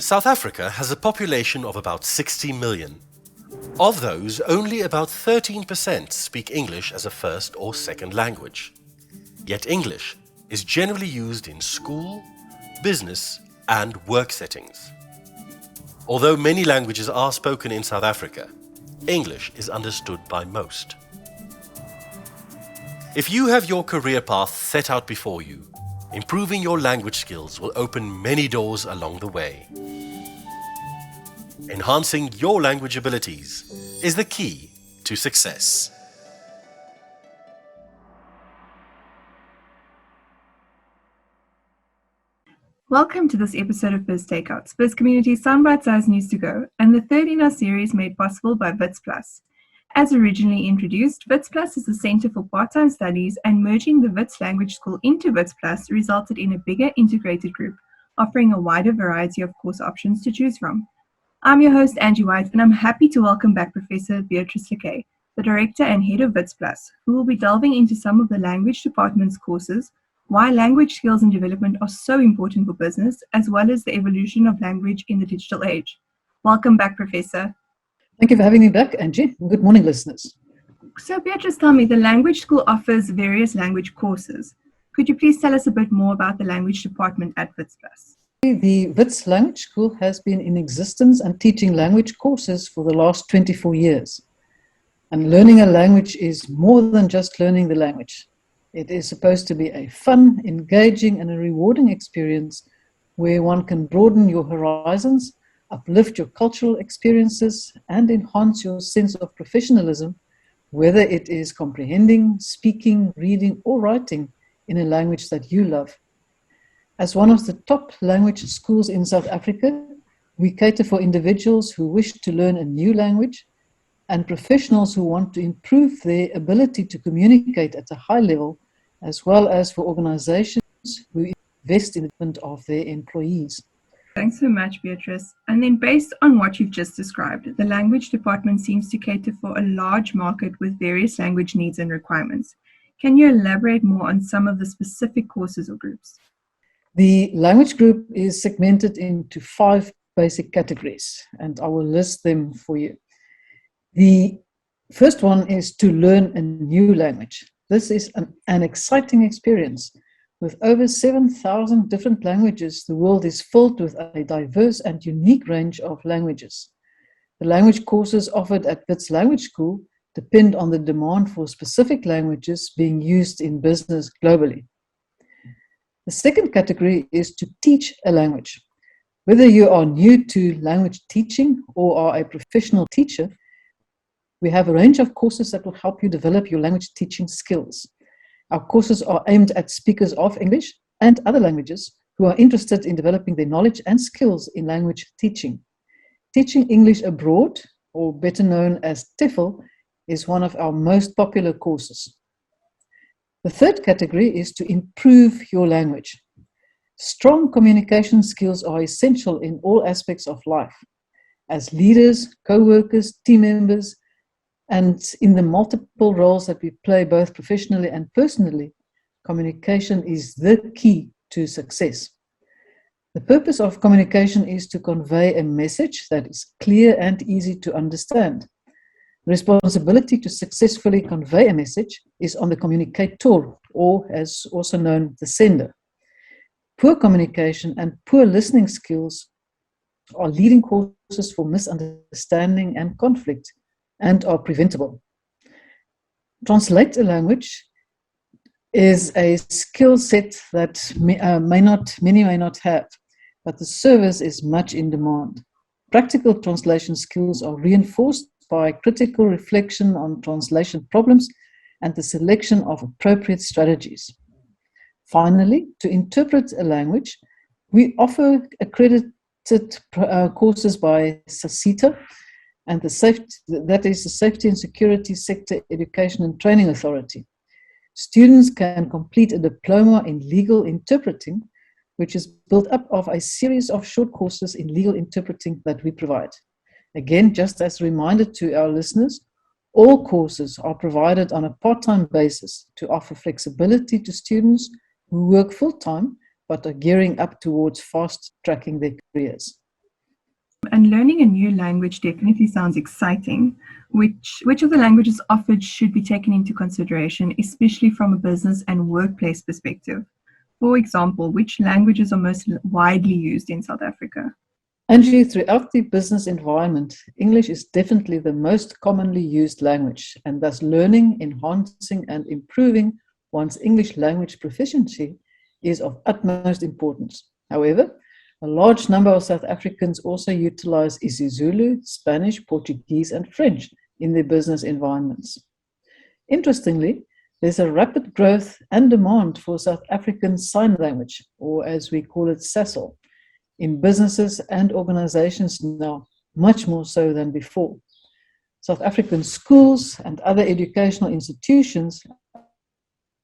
South Africa has a population of about 60 million. Of those, only about 13% speak English as a first or second language. Yet English is generally used in school, business, and work settings. Although many languages are spoken in South Africa, English is understood by most. If you have your career path set out before you, improving your language skills will open many doors along the way. Enhancing your language abilities is the key to success. Welcome to this episode of Biz Takeouts, Bizcommunity's soundbite-sized news to go, and the third in our series made possible by Wits Plus. As originally introduced, Wits Plus is a center for part-time studies, and merging the Wits Language School into Wits Plus resulted in a bigger integrated group, offering a wider variety of course options to choose from. I'm your host, Angie White, and I'm happy to welcome back Professor Beatrys Lacquet, the Director and Head of Wits Plus, who will be delving into some of the language department's courses, why language skills and development are so important for business, as well as the evolution of language in the digital age. Welcome back, Professor. Thank you for having me back, Angie. Good morning, listeners. So, Beatrys, tell me, the Language School offers various language courses. Could you please tell us a bit more about the language department at Wits Plus? The Wits Language School has been in existence and teaching language courses for the last 24 years. And learning a language is more than just learning the language. It is supposed to be a fun, engaging, and a rewarding experience where one can broaden your horizons, uplift your cultural experiences, and enhance your sense of professionalism, whether it is comprehending, speaking, reading, or writing in a language that you love. As one of the top language schools in South Africa, we cater for individuals who wish to learn a new language and professionals who want to improve their ability to communicate at a high level, as well as for organizations who invest in the development of their employees. Thanks so much, Beatrys. And then based on what you've just described, the language department seems to cater for a large market with various language needs and requirements. Can you elaborate more on some of the specific courses or groups? The language group is segmented into 5 basic categories, and I will list them for you. The first one is to learn a new language. This is an exciting experience. With over 7,000 different languages, the world is filled with a diverse and unique range of languages. The language courses offered at Wits Language School depend on the demand for specific languages being used in business globally. The second category is to teach a language. Whether you are new to language teaching or are a professional teacher, we have a range of courses that will help you develop your language teaching skills. Our courses are aimed at speakers of English and other languages who are interested in developing their knowledge and skills in language teaching. Teaching English abroad, or better known as TEFL, is one of our most popular courses. The third category is to improve your language. Strong communication skills are essential in all aspects of life. As leaders, co-workers, team members, and in the multiple roles that we play both professionally and personally, communication is the key to success. The purpose of communication is to convey a message that is clear and easy to understand. The responsibility to successfully convey a message is on the communicator, or as also known, the sender. Poor communication and poor listening skills are leading causes for misunderstanding and conflict, and are preventable. Translate a language is a skill set that many may not have, but the service is much in demand. Practical translation skills are reinforced by critical reflection on translation problems and the selection of appropriate strategies. Finally, to interpret a language, we offer accredited courses by SASL, and that is the Safety and Security Sector Education and Training Authority. Students can complete a diploma in legal interpreting, which is built up of a series of short courses in legal interpreting that we provide. Again, just as a reminder to our listeners, all courses are provided on a part-time basis to offer flexibility to students who work full-time but are gearing up towards fast-tracking their careers. And learning a new language definitely sounds exciting. Which of the languages offered should be taken into consideration, especially from a business and workplace perspective? For example, which languages are most widely used in South Africa? Angie, throughout the business environment, English is definitely the most commonly used language, and thus learning, enhancing, and improving one's English language proficiency is of utmost importance. However, a large number of South Africans also utilize isiZulu, Spanish, Portuguese, and French in their business environments. Interestingly, there's a rapid growth and demand for South African Sign Language, or as we call it, SASL, in businesses and organizations now, much more so than before. South African schools and other educational institutions,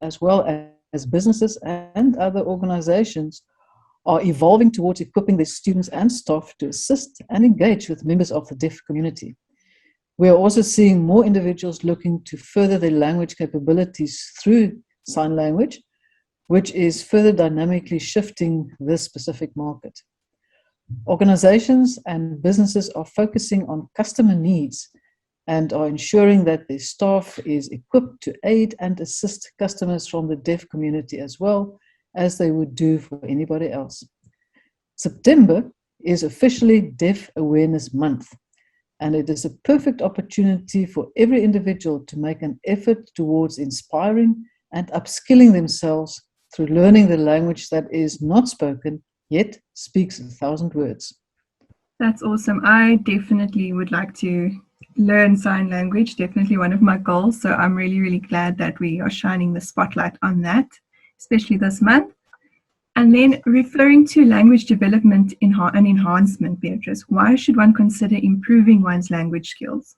as well as businesses and other organizations, are evolving towards equipping their students and staff to assist and engage with members of the deaf community. We are also seeing more individuals looking to further their language capabilities through sign language, which is further dynamically shifting this specific market. Organizations and businesses are focusing on customer needs and are ensuring that their staff is equipped to aid and assist customers from the deaf community as well as they would do for anybody else. September is officially Deaf Awareness Month, and it is a perfect opportunity for every individual to make an effort towards inspiring and upskilling themselves through learning the language that is not spoken, yet speaks 1,000 words. That's awesome. I definitely would like to learn sign language, definitely one of my goals. So I'm really, really glad that we are shining the spotlight on that, especially this month. And then referring to language development and enhancement, Beatrice, why should one consider improving one's language skills?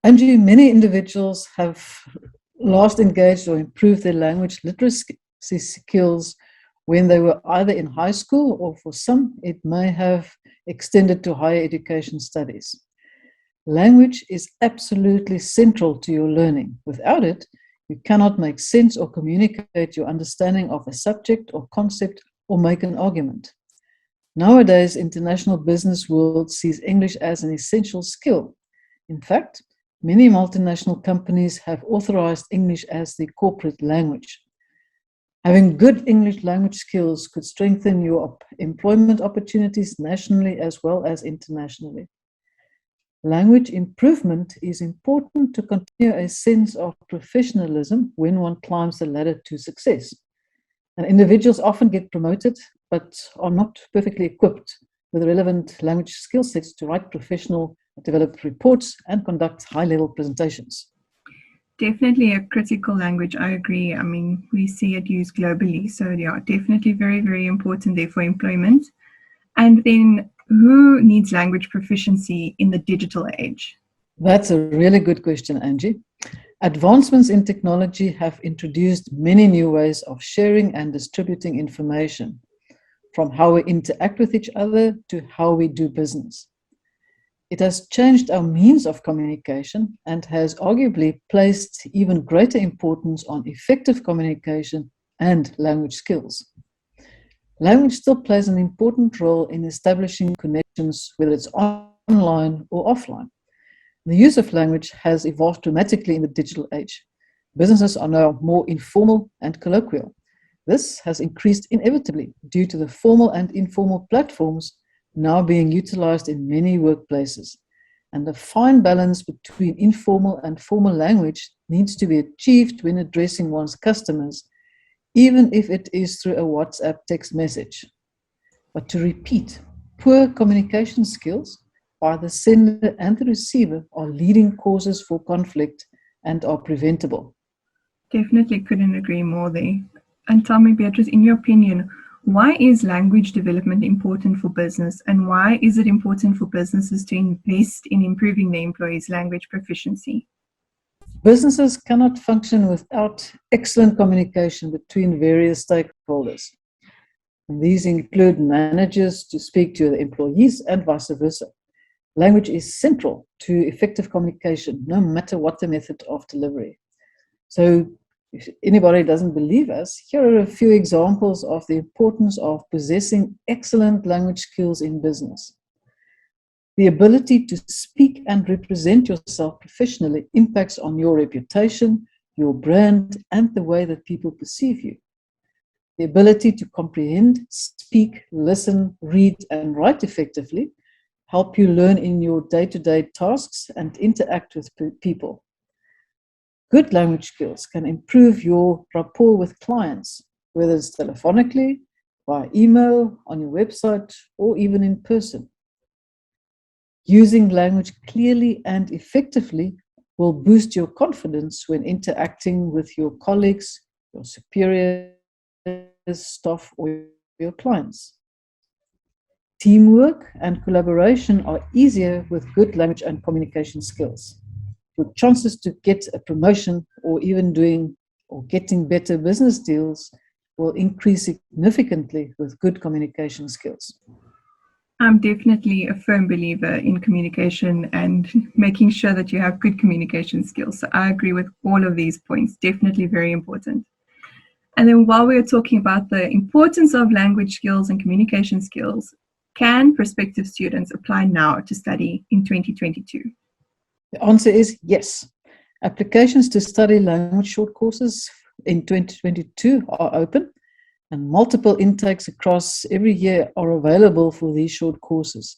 Angie, many individuals have last engaged or improved their language literacy skills when they were either in high school, or for some, it may have extended to higher education studies. Language is absolutely central to your learning. Without it, you cannot make sense or communicate your understanding of a subject or concept or make an argument. Nowadays, international business world sees English as an essential skill. In fact, many multinational companies have authorized English as the corporate language. Having good English language skills could strengthen your employment opportunities nationally as well as internationally. Language improvement is important to continue a sense of professionalism when one climbs the ladder to success. And individuals often get promoted, but are not perfectly equipped with relevant language skill sets to write professional, develop reports, and conduct high-level presentations. Definitely a critical language, I agree. I mean, we see it used globally. So yeah, definitely very, very important there for employment. And then who needs language proficiency in the digital age? That's a really good question, Angie. Advancements in technology have introduced many new ways of sharing and distributing information, from how we interact with each other to how we do business. It has changed our means of communication and has arguably placed even greater importance on effective communication and language skills. Language still plays an important role in establishing connections, whether it's online or offline. The use of language has evolved dramatically in the digital age. Businesses are now more informal and colloquial. This has increased inevitably due to the formal and informal platforms now being utilized in many workplaces. And the fine balance between informal and formal language needs to be achieved when addressing one's customers, even if it is through a WhatsApp text message. But to repeat, poor communication skills by the sender and the receiver are leading causes for conflict and are preventable. Definitely couldn't agree more there. And tell me, Beatrice, in your opinion, why is language development important for business, and why is it important for businesses to invest in improving their employees' language proficiency? Businesses cannot function without excellent communication between various stakeholders. And these include managers to speak to the employees and vice versa. Language is central to effective communication, no matter what the method of delivery. So if anybody doesn't believe us, here are a few examples of the importance of possessing excellent language skills in business. The ability to speak and represent yourself professionally impacts on your reputation, your brand, and the way that people perceive you. The ability to comprehend, speak, listen, read, and write effectively help you learn in your day-to-day tasks and interact with people. Good language skills can improve your rapport with clients, whether it's telephonically, by email, on your website, or even in person. Using language clearly and effectively will boost your confidence when interacting with your colleagues, your superiors, staff, or your clients. Teamwork and collaboration are easier with good language and communication skills. Your chances to get a promotion or even getting better business deals will increase significantly with good communication skills. I'm definitely a firm believer in communication and making sure that you have good communication skills. So I agree with all of these points, definitely very important. And then while we are talking about the importance of language skills and communication skills, can prospective students apply now to study in 2022? The answer is yes. Applications to study language short courses in 2022 are open, and multiple intakes across every year are available for these short courses.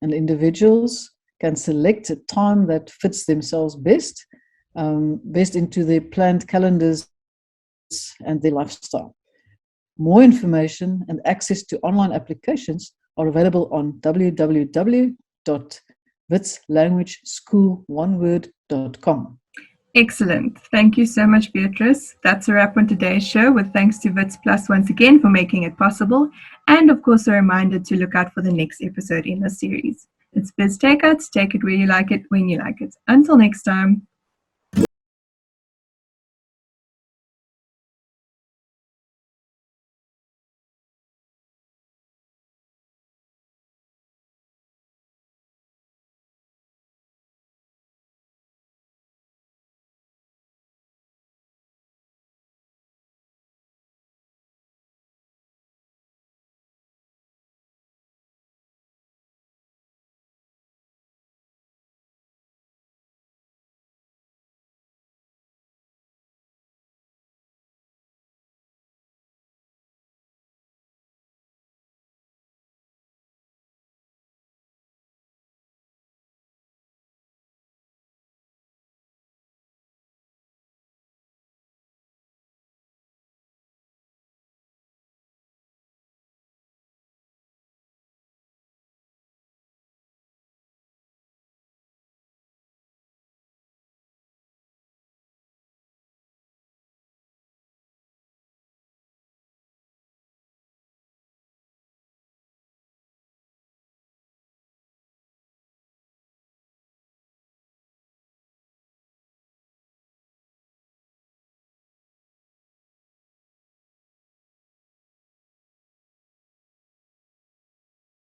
And individuals can select a time that fits themselves best into their planned calendars and their lifestyle. More information and access to online applications are available on www.witslanguageschool.com. Excellent. Thank you so much, Beatrice. That's a wrap on today's show, with thanks to Wits Plus once again for making it possible. And of course, a reminder to look out for the next episode in this series. It's Biz Takeouts. Take it where you like it, when you like it. Until next time.